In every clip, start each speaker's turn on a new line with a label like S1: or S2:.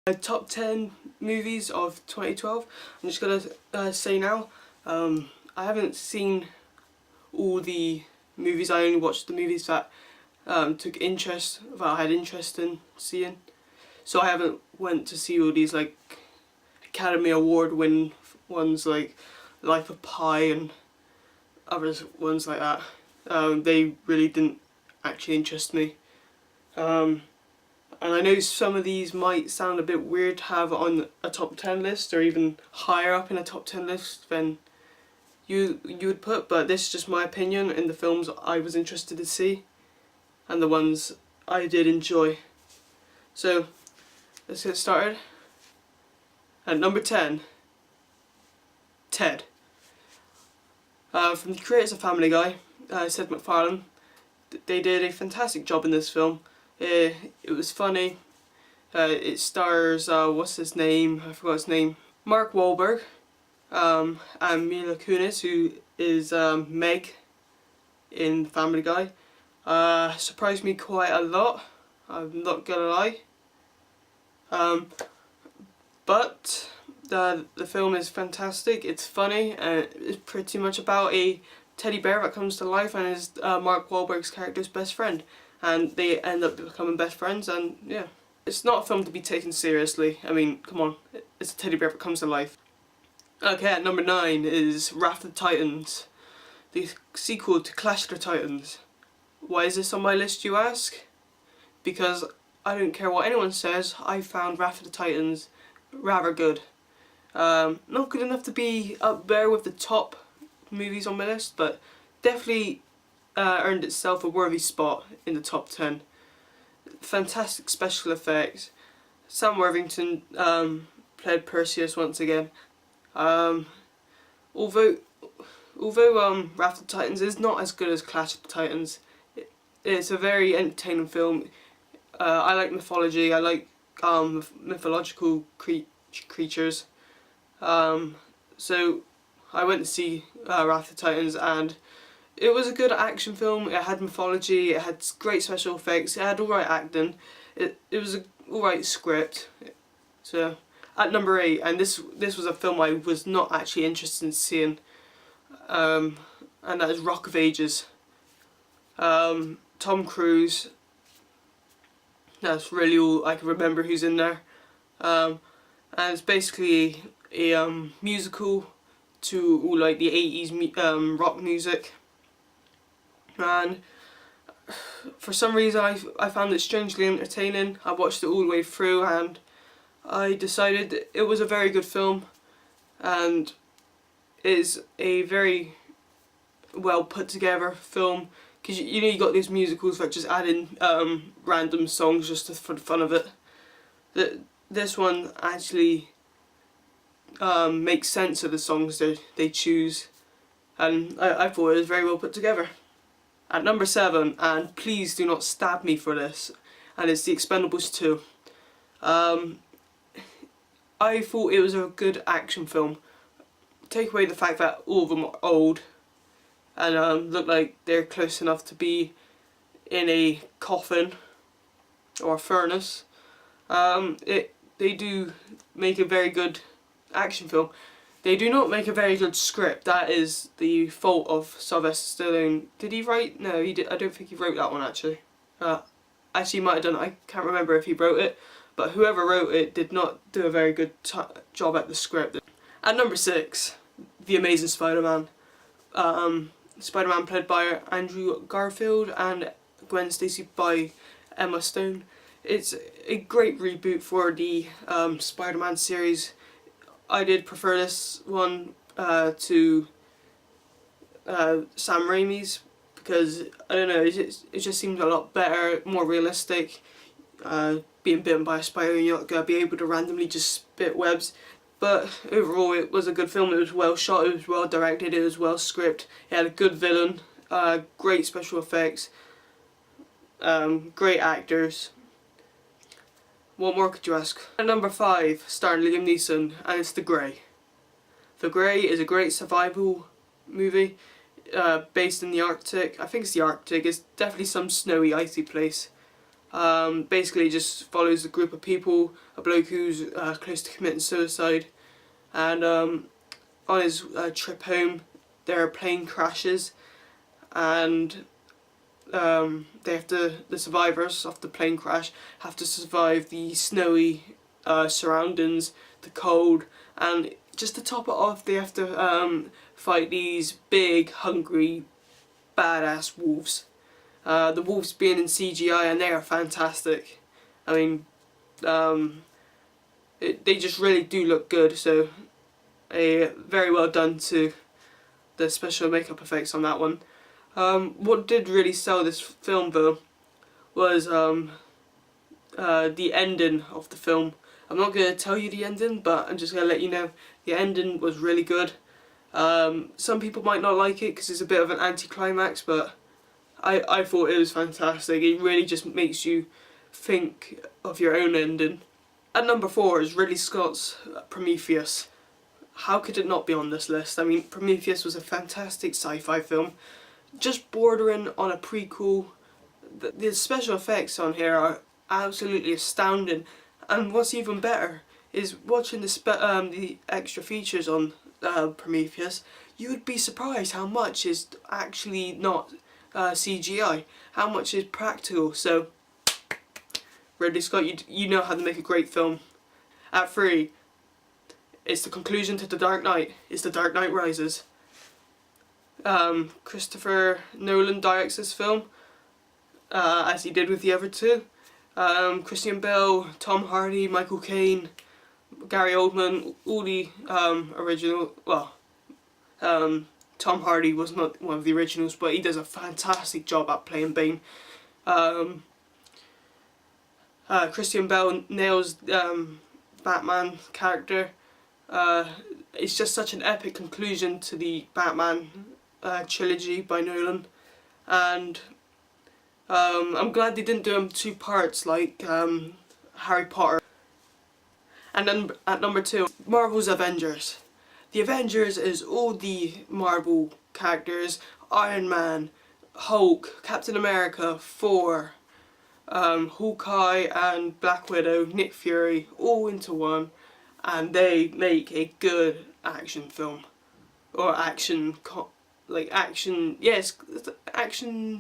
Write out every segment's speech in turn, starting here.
S1: Top 10 movies of 2012. I'm just gonna say now, I haven't seen all the movies. I only watched the movies that I had interest in seeing. So I haven't went to see all these like Academy Award winning ones like Life of Pi and other ones like that. They really didn't actually interest me. And I know some of these might sound a bit weird to have on a top 10 list or even higher up in a top 10 list than you would put, but this is just my opinion in the films I was interested to see and the ones I did enjoy. So let's get started. At number 10, Ted. From the creators of Family Guy, Seth MacFarlane. They did a fantastic job in this film. It was funny. It stars, what's his name? I forgot his name. Mark Wahlberg, and Mila Kunis, who is Meg in Family Guy. Surprised me quite a lot, I'm not gonna lie. But the film is fantastic, it's funny, and it's pretty much about a teddy bear that comes to life and is Mark Wahlberg's character's best friend. And they end up becoming best friends, and yeah. It's not a film to be taken seriously. I mean, come on, it's a teddy bear that comes to life. Okay, at number 9 is Wrath of the Titans, the sequel to Clash of the Titans. Why is this on my list, you ask? Because I don't care what anyone says, I found Wrath of the Titans rather good. Not good enough to be up there with the top movies on my list, but definitely earned itself a worthy spot in the top 10. Fantastic special effects. Sam Worthington played Perseus once again. Although Wrath of the Titans is not as good as Clash of the Titans, it's a very entertaining film. I like mythology. I like mythological creatures. So I went to see Wrath of the Titans, and it was a good action film. It had mythology, it had great special effects, it had alright acting, it was an alright script. So at number 8, and this was a film I was not actually interested in seeing, and that is Rock of Ages. Tom Cruise, that's really all I can remember who's in there. And it's basically a musical to all like the 80s rock music. And for some reason I found it strangely entertaining. I watched it all the way through and I decided it was a very good film, and it is a very well put together film, because you know you got these musicals that just add in random songs just for the fun of it. This one actually makes sense of the songs they choose, and I thought it was very well put together. At number 7, and please do not stab me for this, and it's The Expendables 2. I thought it was a good action film. Take away the fact that all of them are old and look like they're close enough to be in a coffin or a furnace. They do make a very good action film. They do not make a very good script. That is the fault of Sylvester Stallone. Did he write? No, he did. I don't think he wrote that one actually. Actually, he might have done it. I can't remember if he wrote it, but whoever wrote it did not do a very good job at the script. At number 6, The Amazing Spider-Man. Spider-Man played by Andrew Garfield and Gwen Stacy by Emma Stone. It's a great reboot for the Spider-Man series. I did prefer this one to Sam Raimi's, because I don't know, it just seemed a lot better, more realistic. Being bitten by a spider, you're not going to be able to randomly just spit webs. But overall it was a good film. It was well shot, it was well directed, it was well scripted, it had a good villain, great special effects, great actors. What more could you ask? At number 5, starring Liam Neeson, and it's The Grey. The Grey is a great survival movie based in the Arctic. I think it's the Arctic. It's definitely some snowy, icy place. Basically just follows a group of people, a bloke who's close to committing suicide, and on his trip home their plane crashes, and the survivors of the plane crash have to survive the snowy surroundings, the cold, and just to top it off they have to fight these big, hungry, badass wolves. The wolves being in CGI, and they are fantastic. I mean, they just really do look good, so very well done to the special makeup effects on that one. What did really sell this film though was the ending of the film. I'm not going to tell you the ending, but I'm just going to let you know the ending was really good. Some people might not like it because it's a bit of an anticlimax, but I thought it was fantastic. It really just makes you think of your own ending. At number 4 is Ridley Scott's Prometheus. How could it not be on this list? I mean, Prometheus was a fantastic sci-fi film, just bordering on a prequel. The special effects on here are absolutely astounding, and what's even better is watching the extra features on Prometheus. You would be surprised how much is actually not CGI, how much is practical. So Ridley Scott, you know how to make a great film. At 3, it's the conclusion to The Dark Knight. It's The Dark Knight Rises. Christopher Nolan directs this film, as he did with the other two. Christian Bale, Tom Hardy, Michael Caine, Gary Oldman, all the original. Well, Tom Hardy was not one of the originals, but he does a fantastic job at playing Bane. Christian Bale nails Batman character. It's just such an epic conclusion to the Batman trilogy by Nolan, and I'm glad they didn't do them 2 parts like Harry Potter. And then at number 2, Marvel's Avengers. The Avengers is all the Marvel characters: Iron Man, Hulk, Captain America, Thor, Hawkeye and Black Widow, Nick Fury, all into one, and they make a good action film, or action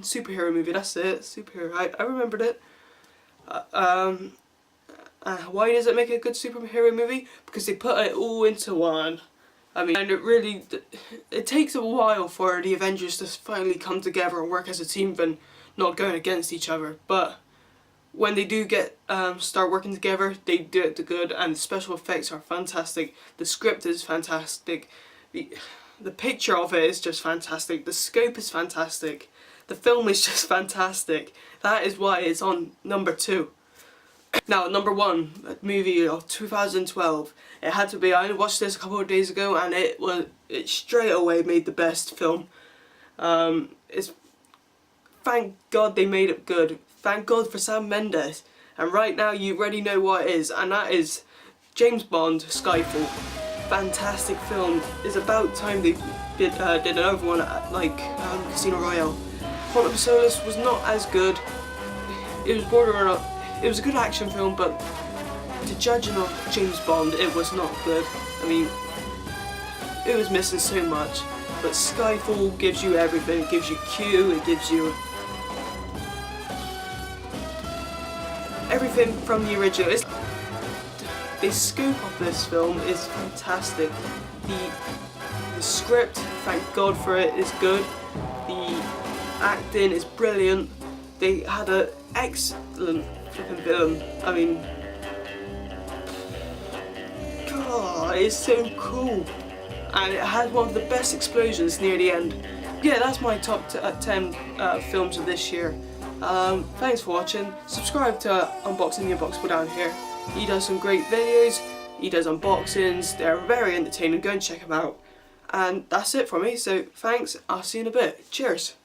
S1: superhero movie. That's it, superhero. I remembered it. Why does it make a good superhero movie? Because they put it all into one. I mean, and it takes a while for the Avengers to finally come together and work as a team and not going against each other. But when they do start working together, they do it to good, and the special effects are fantastic. The script is fantastic. The picture of it is just fantastic. The scope is fantastic. The film is just fantastic. That is why it's on number 2. Now, number 1, a movie of 2012. It had to be. I watched this a couple of days ago, and it straight away made the best film. Thank God they made it good. Thank God for Sam Mendes. And right now you already know what it is, and that is James Bond, Skyfall. Fantastic film. It's about time they did another one like Casino Royale. Quantum of Solace was not as good. It was bordering on. It was a good action film, but to judging of James Bond, it was not good. I mean, it was missing so much. But Skyfall gives you everything. It gives you Q. It gives you everything from the original. The scope of this film is fantastic. The script, thank God for it, is good. The acting is brilliant. They had an excellent flipping villain. I mean, God, it's so cool. And it had one of the best explosions near the end. Yeah, that's my top 10 films of this year. Thanks for watching. Subscribe to Unboxing the Unboxable down here. He does some great videos. He does unboxings. They're very entertaining. Go and check him out. And that's it from me. So thanks. I'll see you in a bit. Cheers.